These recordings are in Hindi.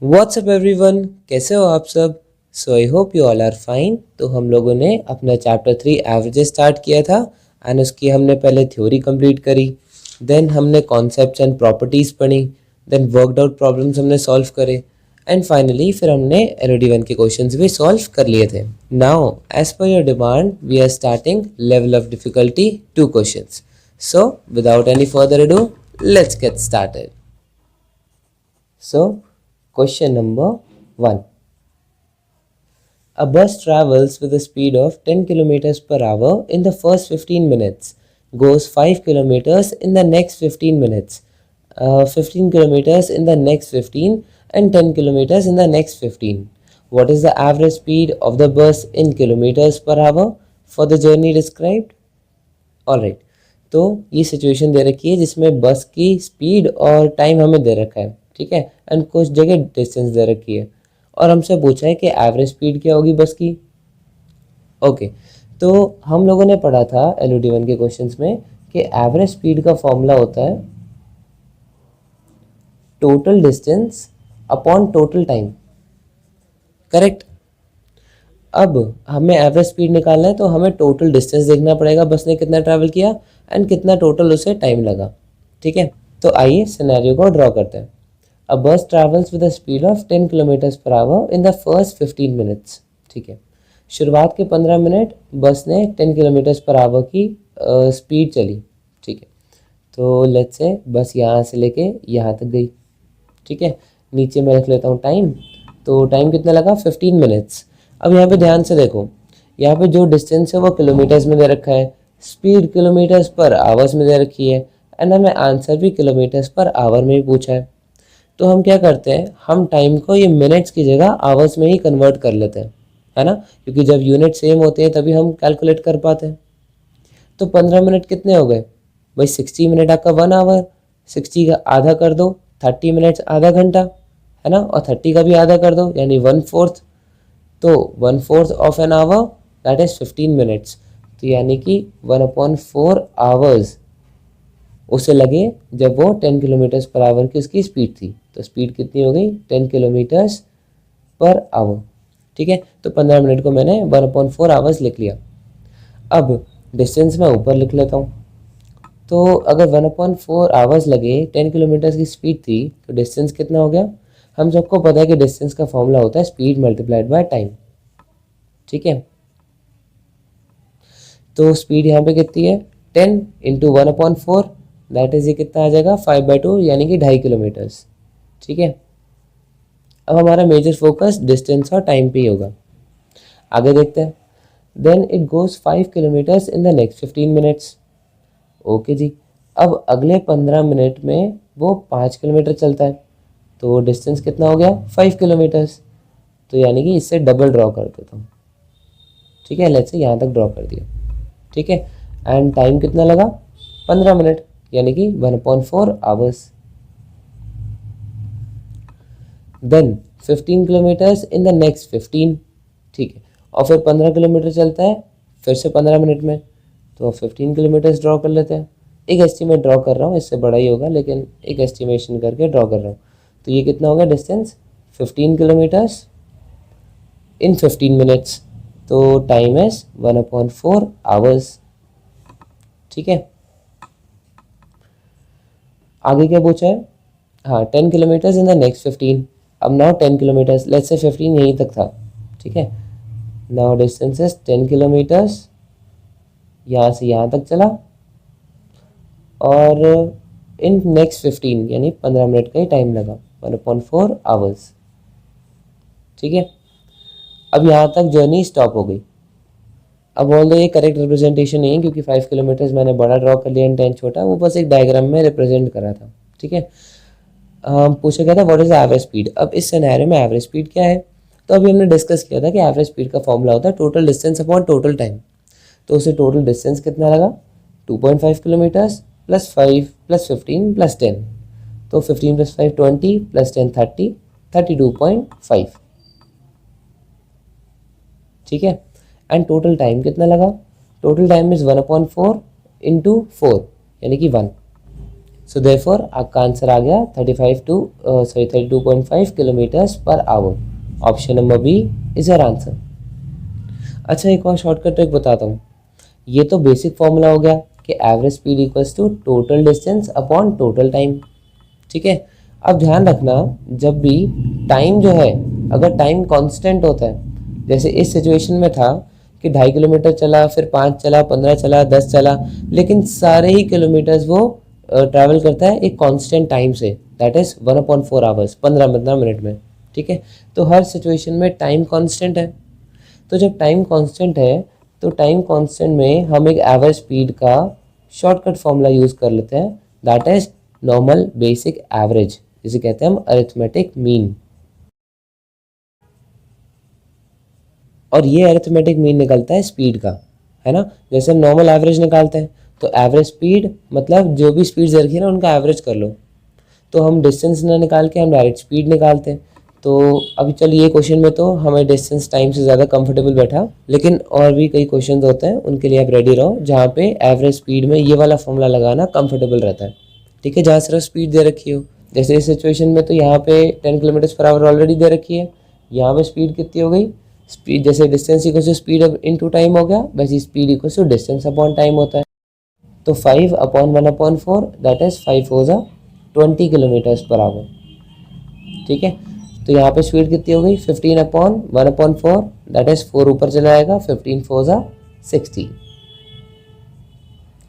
व्हाट्सअप एवरीवन, कैसे हो आप सब। So I hope you all are fine. तो हम लोगों ने अपना चैप्टर 3 एवरेजेस स्टार्ट किया था एंड उसकी हमने पहले थ्योरी कंप्लीट करी, देन हमने कॉन्सेप्ट्स एंड प्रॉपर्टीज़ पढ़ी, देन वर्कड आउट प्रॉब्लम्स हमने सॉल्व करे एंड फाइनली फिर हमने LOD 1 के क्वेश्चंस भी सॉल्व कर लिए थे। Now as per your demand we are starting level of difficulty 2 questions. So without any further ado let's get started. So, question number 1. A bus travels with a speed of 10 kilometers per hour in the first 15 minutes, goes 5 kilometers in the next 15 minutes, 15 kilometers in the next 15 and 10 kilometers in the next 15. What is the average speed of the bus in kilometers per hour for the journey described? Alright, तो ये सिचुएशन दे रखी है जिसमें बस की स्पीड और टाइम हमें दे रखा है, ठीक है, एंड कुछ जगह डिस्टेंस दे रखी है और हमसे पूछा है कि एवरेज स्पीड क्या होगी बस की। ओके, तो हम लोगों ने पढ़ा था LOD 1 के क्वेश्चंस में कि एवरेज स्पीड का फॉर्मूला होता है total distance upon total time, correct. अब हमें एवरेज स्पीड निकालना है तो हमें टोटल डिस्टेंस देखना पड़ेगा, बस ने कितना ट्रैवल किया एंड कितना टोटल उसे टाइम लगा, ठीक है। तो आइए सिनेरियो को ड्रॉ करते हैं। अ बस travels with a speed of 10 kilometres per our in the first 15 minutes, ठीक है। शुरुआत के 15 मिनट बस ने 10 किलोमीटर्स पर आवर की स्पीड चली, ठीक है। तो लेट्स से बस यहाँ से लेके यहाँ तक गई, ठीक है। नीचे मैं रख लेता हूँ टाइम, तो टाइम कितना लगा 15 मिनट्स। अब यहाँ पे ध्यान से देखो, यहाँ पे जो डिस्टेंस है वो किलोमीटर्स में दे रखा है, स्पीड किलोमीटर्स पर आवर्स में दे रखी है एंड हमें आंसर भी किलोमीटर्स पर आवर में ही पूछा है। तो हम क्या करते हैं, हम टाइम को ये मिनट्स की जगह आवर्स में ही कन्वर्ट कर लेते हैं, है ना, क्योंकि जब यूनिट सेम होते हैं तभी हम कैलकुलेट कर पाते हैं। तो 15 मिनट कितने हो गए भाई, 60 मिनट आपका 1 आवर, 60 का आधा कर दो 30 मिनट्स आधा घंटा, है ना, और 30 का भी आधा कर दो यानी 1/4, तो 1/4 of an hour that is 15 minutes. तो यानी कि 1/4 आवर्स उसे लगे जब वो 10 किलोमीटर्स पर आवर की उसकी स्पीड थी। तो स्पीड कितनी हो गई 10 किलोमीटर्स पर आवर, ठीक है। तो 15 मिनट को मैंने 1/4 आवर्स लिख लिया। अब डिस्टेंस मैं ऊपर लिख लेता हूँ। तो अगर 1/4 आवर्स लगे 10 किलोमीटर्स की स्पीड थी तो डिस्टेंस कितना हो गया, हम सबको पता है कि डिस्टेंस का फॉर्मूला होता है स्पीड मल्टीप्लाइड बाय टाइम, ठीक है। तो स्पीड यहाँ पे कितनी है 10 इंटू 1/4 दैट इज ये कितना आ जाएगा 5/2 यानी कि 2.5 किलोमीटर्स, ठीक है। अब हमारा मेजर फोकस डिस्टेंस और टाइम पे ही होगा। आगे देखते हैं। Then it goes 5 kilometres in the next 15 minutes. Okay जी, अब अगले 15 मिनट में वो 5 किलोमीटर चलता है, तो डिस्टेंस कितना हो गया 5 किलोमीटर्स। तो यानी कि इससे डबल ड्रॉ कर देता हूँ, ठीक है। लेट्स से यहाँ तक ड्रॉ कर दिया, ठीक है। एंड टाइम कितना लगा 15 मिनट यानी कि 1/4 hours. Then 15 kilometres in the next 15, ठीक है। और फिर 15 किलोमीटर चलता है फिर से 15 मिनट में, तो 15 किलोमीटर्स ड्रॉ कर लेते हैं। एक एस्टीमेट ड्रॉ कर रहा हूँ, इससे बड़ा ही होगा लेकिन एक एस्टिमेशन करके ड्रॉ कर रहा हूँ। तो ये कितना होगा डिस्टेंस 15 किलोमीटर्स इन 15 मिनट्स, तो टाइम इज 1/4 आवर्स, ठीक है। आगे क्या पूछा है, हाँ 10 किलोमीटर्स इन द नेक्स्ट 15। अब नाउ 10 किलोमीटर्स, लेट्स से 15 यहीं तक था, ठीक है। नाउ डिस्टेंस इज 10 किलोमीटर्स, यहाँ से यहाँ तक चला और इन नेक्स्ट 15 यानी 15 मिनट का ही टाइम लगा 1/4 आवर्स, ठीक है। अब यहाँ तक जर्नी स्टॉप हो गई। अब ऑल्दो ये करेक्ट रिप्रेजेंटेशन नहीं है क्योंकि 5 किलोमीटर्स मैंने बड़ा ड्रॉ कर लिया एंड 10 छोटा, वो बस एक डायग्राम में रिप्रेजेंट करा था, ठीक है। पूछा गया था व्हाट इज एवरेज स्पीड। अब इस सिनेरियो में एवरेज स्पीड क्या है, तो अभी हमने डिस्कस किया था कि एवरेज स्पीड का फॉर्मूला होता है total distance upon total time. तो उसे टोटल डिस्टेंस कितना लगा 2.5 किलोमीटर्स प्लस 5 प्लस 15 प्लस 10, तो 15 प्लस 5 20 प्लस 10 30, 32.5, ठीक है। एंड टोटल टाइम कितना लगा, टोटल टाइम इज 1/4 इंटू 4 यानी कि 1। सो देयरफॉर आपका आंसर आ गया 32.5 kilometres per hour. Option number b is your answer. अच्छा, एक और शॉर्टकट ट्रिक बताता हूँ। ये तो बेसिक फॉर्मूला हो गया कि average speed equals to total distance upon total time. ठीक है, अब ध्यान रखना, जब भी टाइम जो है, अगर टाइम कांस्टेंट होता है, जैसे इस सिचुएशन में था कि 2.5 किलोमीटर चला, फिर 5 चला, 15 चला, 10 चला, लेकिन सारे ही किलोमीटर्स वो ट्रैवल करता है एक कांस्टेंट टाइम से, दैट इज 1/4 आवर्स, 15 मिनट में। ठीक है, तो हर सिचुएशन में टाइम कांस्टेंट है। तो जब टाइम कांस्टेंट है तो टाइम कांस्टेंट में हम एक एवरेज स्पीड का शॉर्टकट फॉर्मूला यूज़ कर लेते हैं, that is normal basic average, जिसे कहते हैं हम अरिथमेटिक मीन। और ये अरिथमेटिक मीन निकलता है स्पीड का, है ना। जैसे हम नॉर्मल एवरेज निकालते हैं तो एवरेज स्पीड मतलब जो भी स्पीड रखी है ना उनका एवरेज कर लो। तो हम डिस्टेंस ना निकाल के हम डायरेक्ट स्पीड निकालते हैं। तो अभी चलिए, ये क्वेश्चन में तो हमें डिस्टेंस टाइम से ज़्यादा कंफर्टेबल बैठा, लेकिन और भी कई क्वेश्चन होते हैं उनके लिए आप रेडी रहो, जहाँ पे एवरेज स्पीड में ये वाला फॉर्मूला लगाना कंफर्टेबल रहता है। ठीक है, जहाँ सिर्फ स्पीड दे रखी हो, जैसे इस सिचुएशन में तो यहाँ पे 10 किलोमीटर पर आवर ऑलरेडी दे रखी है। यहाँ पे स्पीड कितनी हो गई, स्पीड जैसे distance equal to speed into time हो गया, वैसे speed equal to distance upon time होता है। तो 5/1/4 दैट इज 5 हो जा 20 किलोमीटर्स पर आवर। ठीक है, तो यहाँ पे स्पीड कितनी हो गई, 15/1/4 दैट इज 4 ऊपर चला जाएगा, 15 4 जा 60।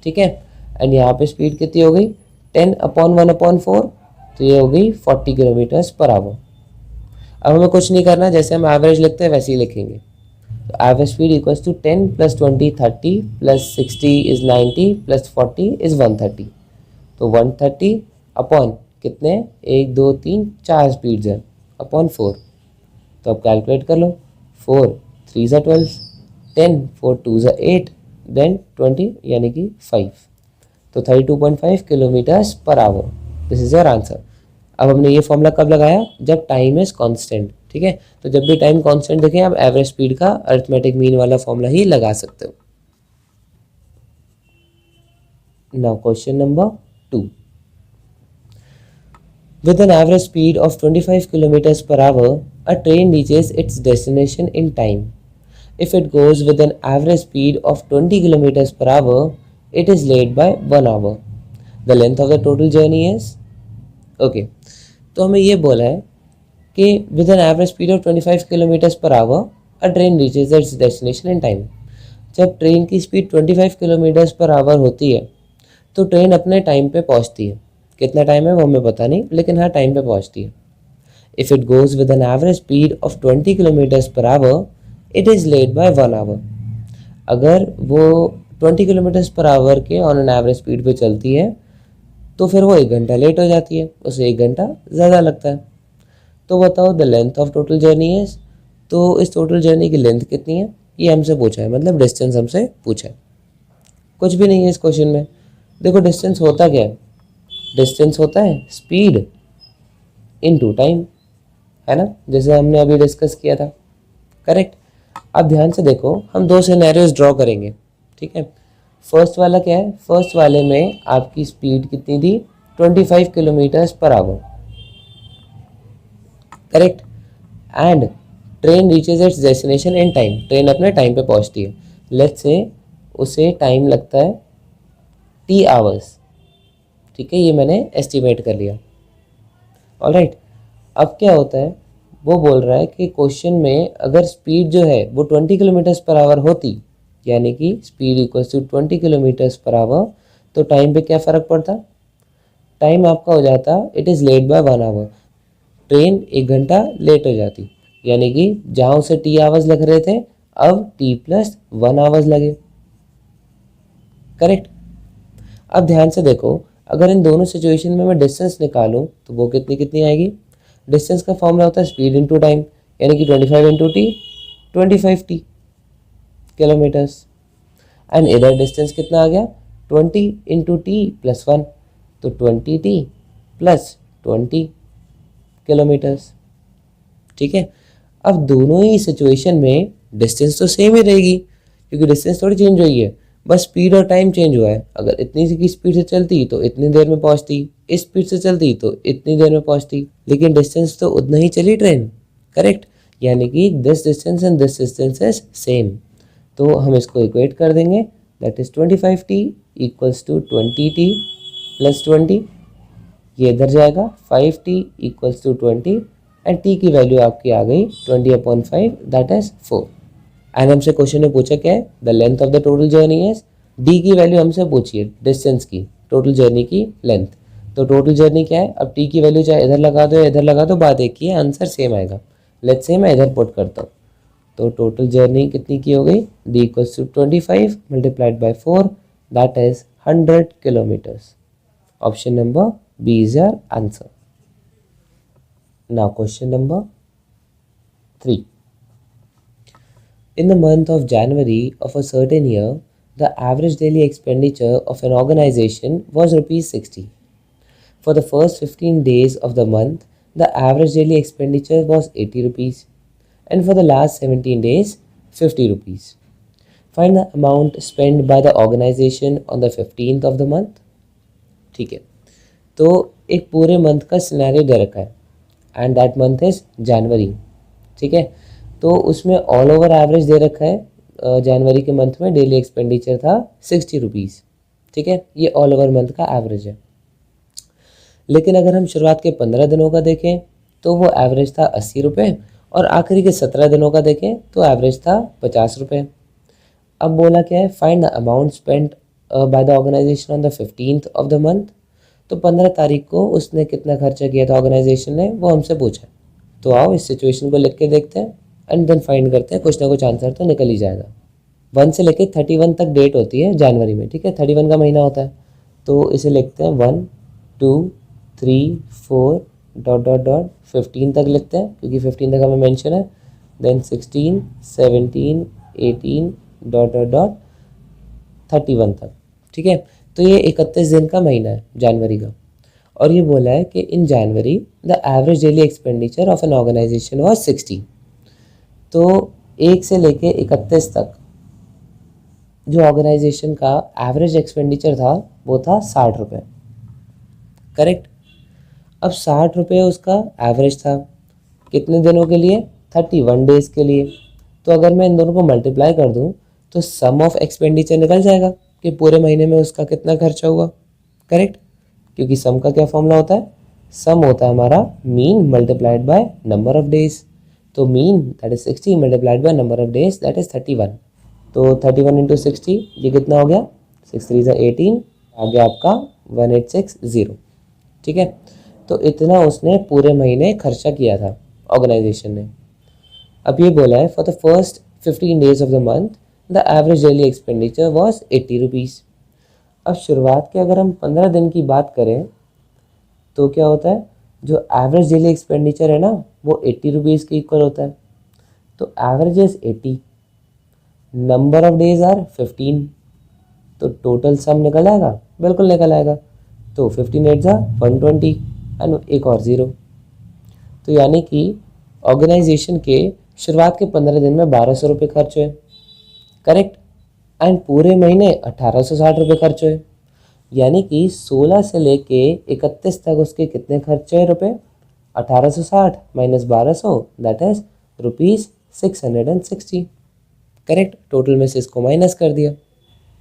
ठीक है, एंड यहाँ पे स्पीड कितनी हो गई, 10/1/4, तो ये हो गई 40 किलोमीटर्स पर आवर। अब हमें कुछ नहीं करना, जैसे हम एवरेज लिखते हैं वैसे ही लिखेंगे। तो average speed equals to 10 + 20 30 + 60 is 90 + 40 is 130। तो 130 अपॉन कितने, 1 2 3 4 स्पीड्स हैं, अपॉन 4। तो अब कैलकुलेट कर लो, 4 3 ज़ा 12, 10 4 2 ज़ा 8, देन 20 यानी कि 5। तो 32.5 kilometres per our, this is your answer. अब हमने ये फॉर्मूला कब लगाया, जब टाइम इज कांस्टेंट। ठीक है, तो जब भी टाइम कांस्टेंट देखें आप एवरेज स्पीड का अरिथमेटिक मीन वाला फॉर्मूला ही लगा सकते हो। Now question number 2। With an average speed of 25 kilometers per hour, a train reaches its destination in time. If it goes with an average speed of 20 kilometers per hour, it is late by 1 hour. The length of the total journey is okay. तो हमें ये बोला है कि with an average speed of 25 kilometers per hour, a train reaches its destination in time. जब ट्रेन की स्पीड 25 किलोमीटर्स पर आवर होती है तो ट्रेन अपने टाइम पे पहुंचती है। कितना टाइम है वो हमें पता नहीं, लेकिन हाँ टाइम पे पहुंचती है। If it goes with an average speed of 20 kilometres per hour, it is late by 1 hour. अगर वो 20 किलोमीटर्स पर आवर के ऑन एन एवरेज स्पीड पे चलती है तो फिर वो 1 घंटा लेट हो जाती है, उसे 1 घंटा ज़्यादा लगता है। तो बताओ the length of total journey is, तो इस टोटल जर्नी की लेंथ कितनी है ये हमसे पूछा है, मतलब डिस्टेंस हमसे पूछा है। कुछ भी नहीं है इस क्वेश्चन में। देखो डिस्टेंस होता क्या है, डिस्टेंस होता है स्पीड इनटू टाइम, है ना, जैसे हमने अभी डिस्कस किया था। करेक्ट। अब ध्यान से देखो, हम 2 सिनेरियोज ड्रॉ करेंगे। ठीक है, फर्स्ट वाला क्या है, फर्स्ट वाले में आपकी स्पीड कितनी थी, 25 kilometres per our. Correct. And train reaches it's destination in time, train अपने टाइम पे पहुंचती है। लेट्स से उसे टाइम लगता है T आवर्स। ठीक है, ये मैंने एस्टिमेट कर लिया। ऑलराइट, अब क्या होता है, वो बोल रहा है कि क्वेश्चन में अगर स्पीड जो है वो 20 किलोमीटर्स पर आवर होती, यानी कि speed equals to 20 kilometres per hour, तो टाइम पे क्या फ़र्क पड़ता, टाइम आपका हो जाता it is late by 1 hour. Train 1 घंटा लेट हो जाती, यानी कि जहाँ उसे T आवर्स लग रहे थे अब T + 1 आवर्स लगे। करेक्ट। अब ध्यान से देखो, अगर इन दोनों सिचुएशन में मैं डिस्टेंस निकालूं तो वो कितनी कितनी आएगी। डिस्टेंस का फॉर्मूला होता है स्पीड इनटू टाइम, यानी कि 25 × T 25T किलोमीटर्स। एंड इधर डिस्टेंस कितना आ गया, 20 × T + 1, तो 20T + 20 किलोमीटर्स। ठीक है, अब दोनों ही सिचुएशन में डिस्टेंस तो सेम ही रहेगी क्योंकि डिस्टेंस थोड़ी चेंज हुई है, बस स्पीड और टाइम चेंज हुआ है। अगर इतनी सी की स्पीड से चलती तो इतनी देर में पहुंचती, इस स्पीड से चलती तो इतनी देर में पहुंचती, लेकिन डिस्टेंस तो उतना ही चली ट्रेन। करेक्ट, यानी कि this distance and this distance is same. तो हम इसको इक्वेट कर देंगे, that is 25t equals to 20t plus 20। ये इधर जाएगा, 5t equals to 20 and t की वैल्यू आपकी आ गई 20/5, दैट इज 4। एंड हमसे क्वेश्चन में पूछा क्या है, the length of the total journey is, d की वैल्यू हमसे पूछी है डिस्टेंस की, टोटल जर्नी की लेंथ। तो टोटल जर्नी क्या है, अब टी की वैल्यू चाहे इधर लगा दो या इधर लगा दो, बात एक ही है, आंसर सेम आएगा। लेट्स से मैं इधर पुट करता हूँ, तो टोटल जर्नी कितनी की हो गई, d equals to 25 multiplied by 4, that is 100 kilometres. Option number b is your answer. Now question number 3. In the month of January of a certain year, the average daily expenditure of an organization was rupees 60. For the first 15 days of the month, the average daily expenditure was 80 rupees, and for the last 17 days, 50 rupees. Find the amount spent by the organization on the 15th of the month. ठीक है, तो एक पूरे मंथ का सिनेरियो दे रखा है एंड दैट मंथ इज जनवरी। ठीक है, तो उसमें ऑल ओवर एवरेज दे रखा है, जनवरी के मंथ में डेली एक्सपेंडिचर था 60 रुपीज़। ठीक है, ये ऑल ओवर मंथ का एवरेज है। लेकिन अगर हम शुरुआत के 15 दिनों का देखें तो वो एवरेज था 80 रुपये, और आखिरी के 17 दिनों का देखें तो एवरेज था 50 रुपये। अब बोला क्या है, find the amount spent by the organisation on the 15th of the month. तो 15 तारीख को उसने कितना खर्चा किया था ऑर्गेनाइजेशन ने, वो हमसे पूछा। तो आओ इस सिचुएशन को लिख के देखते हैं एंड देन फाइंड करते हैं, कुछ ना कुछ आंसर तो निकल ही जाएगा। 1 से लेके 31 तक डेट होती है जनवरी में। ठीक है, 31 का महीना होता है, तो इसे लिखते हैं 1 2 3 4 डॉट डॉट डॉट 15 तक लिखते हैं, क्योंकि 15 तक हमें मेंशन है। देन 16 17 18 डॉट डॉट डॉट 31 तक। ठीक है, तो ये 31 दिन का महीना है जनवरी का, और ये बोला है कि in January the average daily expenditure of an organisation was 60। तो 1 से लेके 31 तक जो ऑर्गेनाइजेशन का एवरेज एक्सपेंडिचर था वो था 60 रुपये। करेक्ट, अब 60 रुपये उसका एवरेज था कितने दिनों के लिए, 31 डेज़ के लिए। तो अगर मैं इन दोनों को मल्टीप्लाई कर दूं तो सम ऑफ एक्सपेंडिचर निकल जाएगा कि पूरे महीने में उसका कितना खर्चा हुआ। करेक्ट, क्योंकि सम का क्या फॉर्मूला होता है, सम होता है हमारा mean multiplied by number of days. तो mean that is 60 multiplied by number of days that is 31। तो 31 इंटू 60 ये कितना हो गया, 6 3 18, आ गया आपका 1860। ठीक है, तो इतना उसने पूरे महीने खर्चा किया था ऑर्गेनाइजेशन ने। अब ये बोला है for the first 15 days of the month the average daily expenditure was 80 rupees. अब शुरुआत के अगर हम 15 दिन की बात करें तो क्या होता है, जो एवरेज डेली एक्सपेंडिचर है ना वो 80 रुपीज़ के इक्वल होता है। तो average is 80, number of days are 15, तो टोटल सम निकल आएगा, बिल्कुल निकल आएगा। तो 15 8 जा 120 एंड एक और 0। तो यानी कि ऑर्गेनाइजेशन के शुरुआत के 15 दिन में 1200 रुपये खर्च हुए। करेक्ट, एंड पूरे महीने 1860 रुपये खर्च हुए। यानी कि 16 से लेके 31 तक उसके कितने खर्च हुए रुपये, 1860 minus 1200 that is ₹660। Correct, total में से इसको माइनस कर दिया।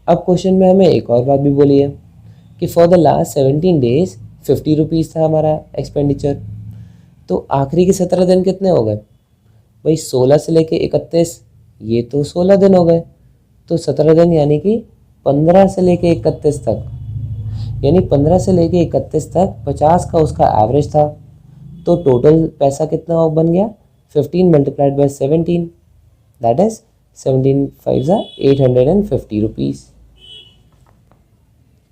अब क्वेश्चन में हमें एक और बात भी बोली है कि for the last 17 days 50 rupees था हमारा एक्सपेंडिचर। तो आखिरी के 17 दिन कितने हो गए भाई, 16 से लेके 31, ये तो 16 दिन हो गए। तो 17 दिन यानी कि 15 से लेके 31 तक, यानी 15 से लेके 31 तक 50 का उसका एवरेज था। तो टोटल पैसा कितना बन गया, 15 multiplied by 17 that is 17 5 850 rupees.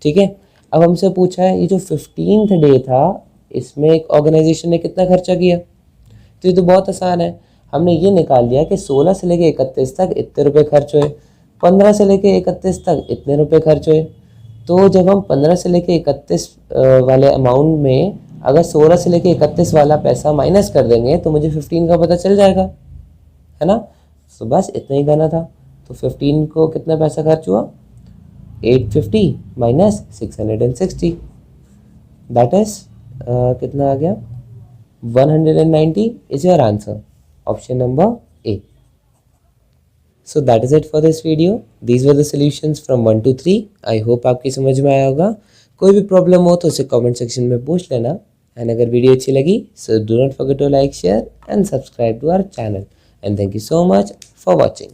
ठीक है, अब हमसे पूछा है ये जो 15th डे था इसमें एक ऑर्गेनाइजेशन ने कितना खर्चा किया। तो ये तो बहुत आसान है, हमने ये निकाल लिया कि 16 से लेके 31 तक इतने रुपए खर्च हुए, 15 से लेके 31 तक इतने रुपए खर्च हुए। तो जब हम 15 से लेके 31 वाले अमाउंट में अगर 16 से लेके 31 वाला पैसा माइनस कर देंगे तो मुझे 15 का पता चल जाएगा, है ना। तो बस इतना ही करना था। तो 15 को कितना पैसा खर्च हुआ, 850 माइनस 660, दैट इज कितना आ गया 190 is your answer, option number A. So that is it for this video. These were the solutions from 1 to 3. I hope आपकी समझ में आया होगा. कोई भी प्रॉब्लम हो तो उसे कमेंट सेक्शन में पूछ लेना. एंड अगर वीडियो अच्छी लगी so do not forget to like, share and subscribe to our channel. And thank you so much for watching.